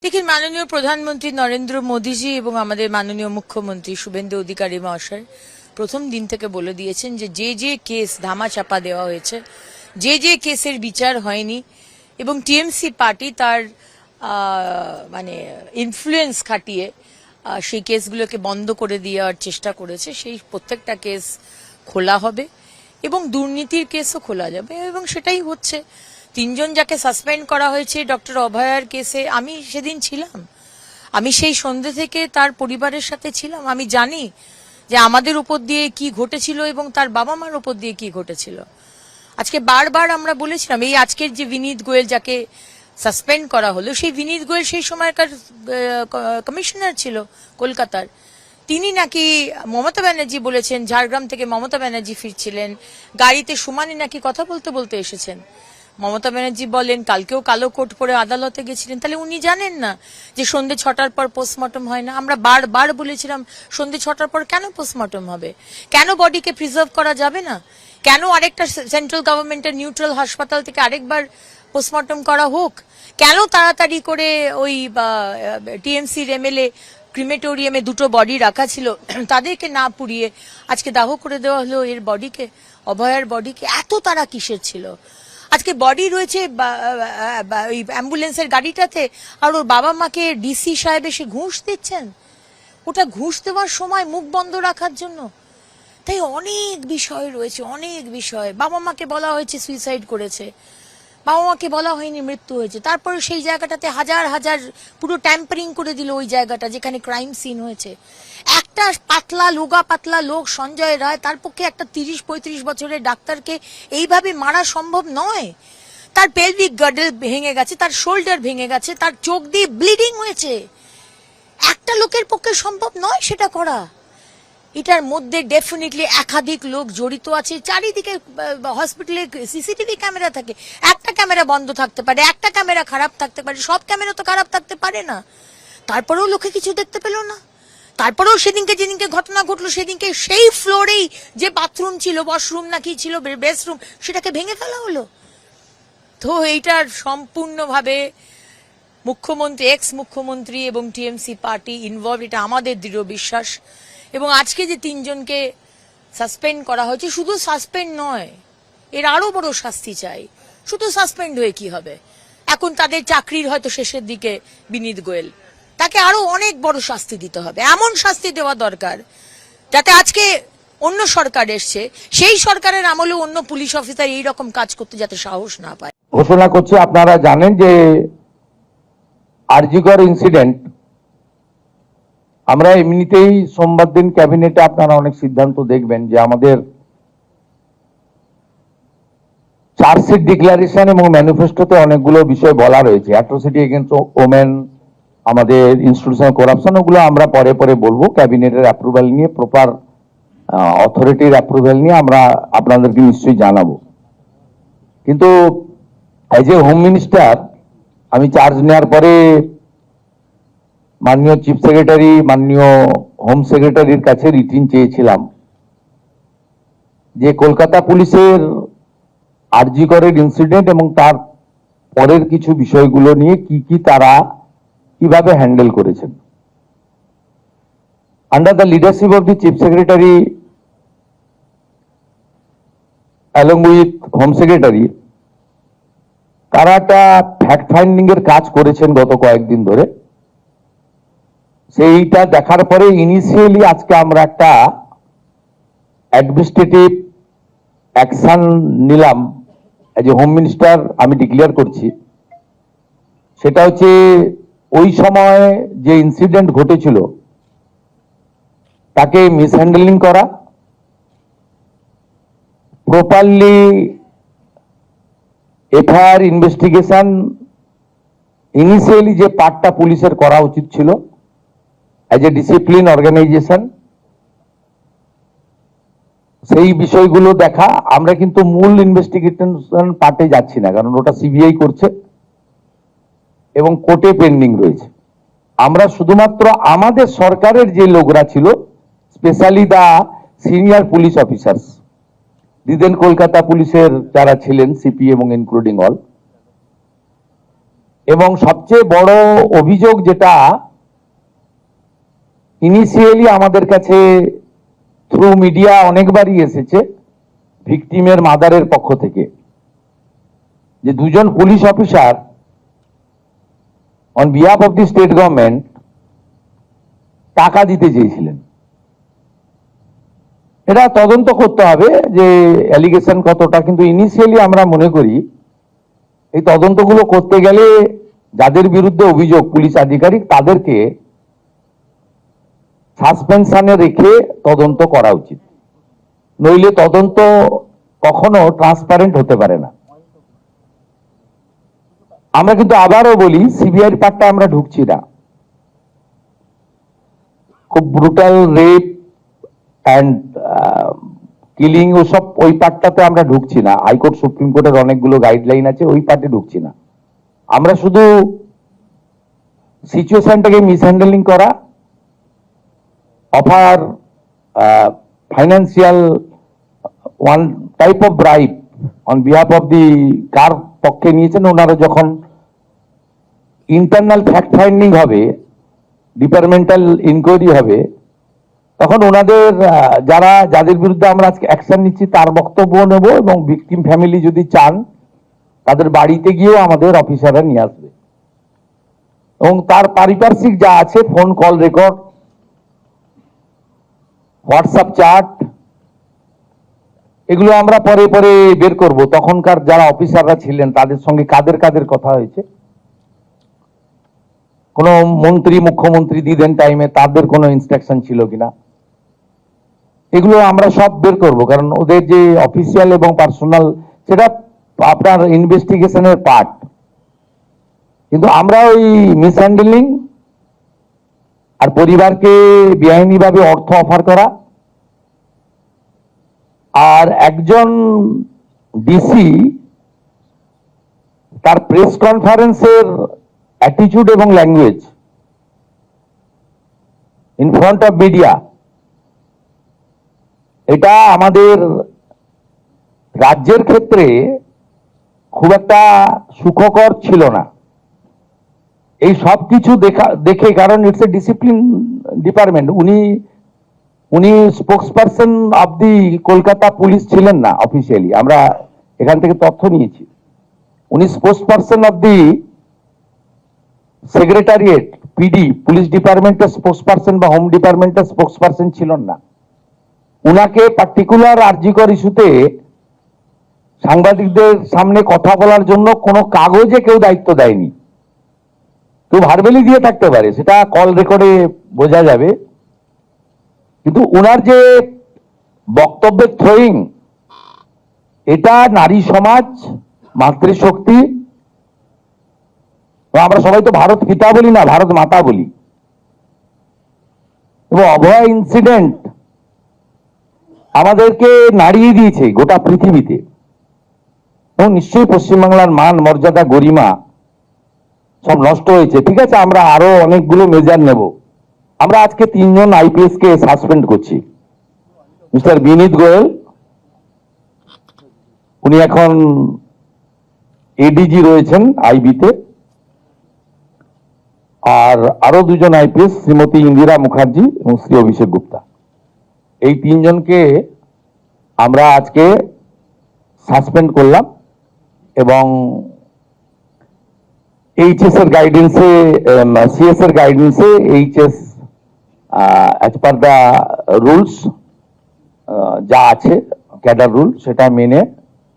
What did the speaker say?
দেখুন, মাননীয় প্রধানমন্ত্রী নরেন্দ্র মোদীজি এবং আমাদের মাননীয় মুখ্যমন্ত্রী শুভেন্দু অধিকারী মহাশয় প্রথম দিন থেকে বলে দিয়েছেন যে যে কেস ধামাচাপা দেওয়া হয়েছে, যে কেসের বিচার হয়নি এবং টিএমসি পার্টি তার মানে ইনফ্লুয়েন্স খাটিয়ে সেই কেসগুলোকে বন্ধ করে দেওয়ার চেষ্টা করেছে, সেই প্রত্যেকটা কেস খোলা হবে এবং দুর্নীতির কেসও খোলা যাবে এবং সেটাই হচ্ছে। তিনজন যাকে সাসপেন্ড করা হয়েছে ডক্টর অভয়ার কেসে, আমি সেদিন ছিলাম, আমি সেই সন্ধ্যে থেকে তার পরিবারের সাথে ছিলাম। আমি জানি যে আমাদের উপর দিয়ে কি ঘটেছিল এবং তার বাবা মার উপর দিয়ে কি ঘটেছিল। আজকে বারবার আমরা বলেছিলাম, এই আজকের যে বিনীত গোয়েল যাকে সাসপেন্ড করা হলো, সেই বিনীত গোয়েল সেই সময়কার কমিশনার ছিল কলকাতার। তিনি নাকি মমতা ব্যানার্জি বলেছেন, ঝাড়গ্রাম থেকে মমতা ব্যানার্জি ফিরছিলেন, গাড়িতে সুমানি নাকি কথা বলতে বলতে এসেছেন। মমতা ব্যানার্জি বলেন কালকেও কালো কোট পরে আদালতে গেছিলেন। তাহলে উনি জানেন না যে সন্ধ্যে 6টার পর পোস্টমর্টম হয় না? আমরা বারবার বলেছিলাম সন্ধ্যে 6টার পর কেন পোস্টমর্টম হবে, কেন বডিকে প্রিজার্ভ করা যাবে না, কেন আরেকটা সেন্ট্রাল গভর্নমেন্টের নিউট্রাল হাসপাতাল থেকে আরেকবার পোস্টমর্টম করা হোক, কেন তাড়াতাড়ি করে ওই টিএমসির এমএলএ ক্রিমেটোরিয়ামে দুটো বডি রাখা ছিল তাদেরকে না পুড়িয়ে আজকে দাহ করে দেওয়া হলো এর বডিকে, অভয়ার বডিকে? এত তারা কিসের ছিল? আজকে বডি রয়েছে ওই অ্যাম্বুলেন্সের গাড়িটাতে, আর ওর বাবা মাকে ডিসি সাহেব এসে ঘুষ দিচ্ছেন, ওটা ঘুষ দেওয়ার সময় মুখ বন্ধ রাখার জন্য। তাই অনেক বিষয় রয়েছে, অনেক বিষয়। বাবা মাকে বলা হয়েছে সুইসাইড করেছে, বাবা মাকে বলা হয়নি মৃত্যু হয়েছে। তারপরে সেই জায়গাটাতে হাজার হাজার পুরো ট্যাম্পারিং করে দিল ওই জায়গাটা যেখানে ক্রাইম সিন হয়েছে। একটা পাতলা লোক সঞ্জয় রায়, তার পক্ষে একটা 30-35 বছরের ডাক্তারকে এইভাবে মারা সম্ভব নয়। তার পেলভিক গার্ডেল ভেঙে গেছে, তার শোল্ডার ভেঙে গেছে, তার চোখ দিয়ে ব্লিডিং হয়েছে। একটা লোকের পক্ষে সম্ভব নয় সেটা করা। এটার মধ্যে ডেফিনেটলি একাধিক লোক জড়িত আছে। চারিদিকে হসপিটালে সিসিটিভি ক্যামেরা থাকে, একটা ক্যামেরা বন্ধ থাকতে পারে, একটা ক্যামেরা খারাপ থাকতে পারে, সব ক্যামেরা তো খারাপ থাকতে পারে না। তারপরেও লোকে কিছু দেখতে পেল না। তারপরেও যেদিনকে ঘটনা ঘটলো সেদিনকে সেই ফ্লোরেই যে বাথরুম ছিল, ওয়াশরুম নাকি ছিল, বেস্টরুম, সেটাকে ভেঙে ফেলা হলো। তো এইটার সম্পূর্ণভাবে মুখ্যমন্ত্রী, এক্স মুখ্যমন্ত্রী এবং টিএমসি পার্টি ইনভলভ, এটা আমাদের দৃঢ় বিশ্বাস। এবং আজকে যে তিনজনকে সাসপেন্ড করা হয়েছে, শুধু সাসপেন্ড নয়, এর আরো বড় শাস্তি চাই। শুধু সাসপেন্ড হয়ে কি হবে? এখন তাদের চাকরির হয়তো শেষের দিকে বিনীত গোয়েল, তাকে আরো অনেক বড় শাস্তি দিতে হবে। এমন শাস্তি দেওয়া দরকার যাতে আজকে অন্য সরকার এসছে, সেই সরকারের আমলে অন্য পুলিশ অফিসার এইরকম কাজ করতে যাতে সাহস না পায়। ঘোষণা করছি, আপনারা জানেন যে আরজিকর ইনসিডেন্ট, আমরা এমনিতেই সোমবার দিন ক্যাবিনেটে আপনারা অনেক সিদ্ধান্ত দেখবেন যে আমাদের চার্জশিট ডিক্লারেশন এবং ম্যানিফেস্টোতে অনেকগুলো বিষয় বলা রয়েছে। অ্যাট্রোসিটি এগেইনস্ট ওমেন, আমাদের ইনস্টিটিউশনাল করাপশন, ওগুলো আমরা পরে পরে বলবো। ক্যাবিনেটের অ্যাপ্রুভাল নিয়ে, প্রপার অথরিটির অ্যাপ্রুভাল নিয়ে আমরা আপনাদেরকে নিশ্চয়ই জানাবো। কিন্তু অ্যাজ এ হোম মিনিস্টার আমি চার্জ নেওয়ার পরে মাননীয় চিফ সেক্রেটারি, মাননীয় হোম সেক্রেটারির কাছে রিটিন চেয়েছিলাম যে কলকাতা পুলিশের আরজি করের ইনসিডেন্ট এবং তার পরের কিছু বিষয়গুলো নিয়ে কি তারা কিভাবে হ্যান্ডেল করেছেন। Under the leadership of the chief secretary along with home secretary, তারা একটা ফ্যাক্ট ফাইন্ডিং এর কাজ করেছেন গত কয়েকদিন ধরে। সেইটা দেখার পরে ইনিশিয়ালি আজকে আমরা একটা অ্যাডমিনিস্ট্রেটিভ অ্যাকশন নিলাম। এজ এ হোম মিনিস্টার আমি ডিক্লেয়ার করছি, সেটা হচ্ছে ওই সময় যে ইনসিডেন্ট ঘটেছিল তাকে মিসহ্যান্ডেলিং করা, প্রপারলি এফআইআর ইনভেস্টিগেশন ইনিশিয়ালি যে পার্টটা পুলিশের করা উচিত ছিল অ্যাজ এ ডিসিপ্লিন অর্গানাইজেশন, সেই বিষয়গুলো দেখা। আমরা কিন্তু মূল ইনভেস্টিগেশন পার্টে যাচ্ছি না, কারণ ওটা সিবিআই করছে এবং কোর্টে পেন্ডিং রয়েছে। আমরা শুধুমাত্র আমাদের সরকারের যে লোকরা ছিল, specially the senior police officers, দিদেন কলকাতা পুলিশের যারা ছিলেন, সিপি এবং ইনক্লুডিং অল, এবং সবচেয়ে বড় অভিযোগ যেটা ইনিশিয়ালি আমাদের কাছে থ্রু মিডিয়া অনেকবারই এসেছে ভিকটিমের মাদারের পক্ষ থেকে, যে দুজন police officer on behalf of the state government টাকা দিতে চেয়েছিলেন। এটা তদন্ত করতে হবে যে অ্যালিগেশন কতটা, কিন্তু ইনিশিয়ালি আমরা মনে করি এই তদন্তগুলো করতে গেলে যাদের বিরুদ্ধে অভিযোগ পুলিশ আধিকারিক তাদেরকে সাসপেনশনে রেখে তদন্ত করা উচিত, নইলে তদন্ত কখনো ট্রান্সপারেন্ট হতে পারে না। আমরা কিন্তু আবারও বলি সিবিআইর পার্টটা আমরা ঢুকছি না। খুব ব্রুটাল রেপ অ্যান্ড কিলিং ওসব ওই পার্টটাতে আমরা ঢুকছি না। হাইকোর্ট সুপ্রিম কোর্টের অনেকগুলো গাইডলাইন আছে, ওই পার্টে ঢুকছি না। আমরা শুধু সিচুয়েশনটাকে মিসহ্যান্ডেলিং করা, offer financial one type of bribe on behalf of the কার পক্ষে নিয়েছেন ওনারা, যখন ইন্টারনাল ফ্যাক্ট ফাইন্ডিং হবে, ডিপার্টমেন্টাল ইনকোয়ারি হবে, তখন ওনাদের যাদের বিরুদ্ধে আমরা আজকে অ্যাকশন নিচ্ছি তার বক্তব্য নেব, এবং ভিকটিম ফ্যামিলি যদি চান তাদের বাড়িতে গিয়েও আমাদের অফিসাররা নিয়ে আসবে, এবং তার পারিপার্শ্বিক যা আছে phone call record, WhatsApp chat, এগুলো আমরা পরে পরে বের করব। তখনকার যারা অফিসাররা ছিলেন তাদের সঙ্গে কাদের কাদের কথা হয়েছে, কোন মন্ত্রী মুখ্যমন্ত্রী দিদেন টাইমে তাদের কোনো ইনস্ট্রাকশন ছিল কিনা, এগুলো আমরা সব বের করব। কারণ ওদের যে অফিসিয়াল এবং পার্সোনাল সেটা আপনার ইনভেস্টিগেশনের পার্ট, কিন্তু আমরা ওই মিসহ্যান্ডেলিং আর পরিবারকে বেআইনিভাবে অর্থ অফার করা, আর একজন ডিসি তার প্রেস কনফারেন্সের অ্যাটিটিউড এবং language in front of media, এটা আমাদের রাজ্যের ক্ষেত্রে খুব একটা সুখকর ছিল না। এই সব কিছু দেখে, কারণ ইটস এ ডিসিপ্লিন ডিপার্টমেন্ট, উনি spokesperson of the Kolkata police ছিলেন না অফিসিয়ালি, আমরা এখান থেকে তথ্য নিয়েছি। উনি spokesperson of the secretariat PD police ডিপার্টমেন্টের স্পোক্সপারসন বা হোম ডিপার্টমেন্টের স্পোক্সপারসন ছিলেন না। উনাকে পার্টিকুলার আরজিকর ইস্যুতে সাংবাদিকদের সামনে কথা বলার জন্য কোনো কাগজে কেউ দায়িত্ব দেয়নি। কেউ ভার্বেলি দিয়ে থাকতে পারে, সেটা কল রেকর্ডে বোঝা যাবে, কিন্তু উনার যে বক্তব্যের থ্রোয়িং, এটা নারী সমাজ, মাতৃশক্তি, আমরা সবাই তো ভারত পিতা বলি না, ভারত মাতা বলি, এবং অভয়া ইনসিডেন্ট আমাদেরকে নাড়িয়ে দিয়েছে গোটা পৃথিবীতে, এবং নিশ্চয়ই পশ্চিমবাংলার মান মর্যাদা গরিমা সব নষ্ট হয়েছে। ঠিক আছে, আমরা আরো অনেকগুলো মেজার নেব। আমরা আজকে 3 জন আইপিএস কে সাসপেন্ড করছি। মিস্টার বিনীত গোয়েল, উনি এখন এডিজি রয়েছেন আইবিতে, আর আরো 2 জন আইপিএস, শ্রীমতী ইন্দিরা মুখার্জি এবং শ্রী অভিষেক গুপ্তা, এই 3 জনকে আমরা আজকে সাসপেন্ড করলাম, এবং এইচএস এর গাইডেন্সে, সিএস এর গাইডেন্সে HS as per the rules যা আছে ক্যাডার রুল সেটা মেনে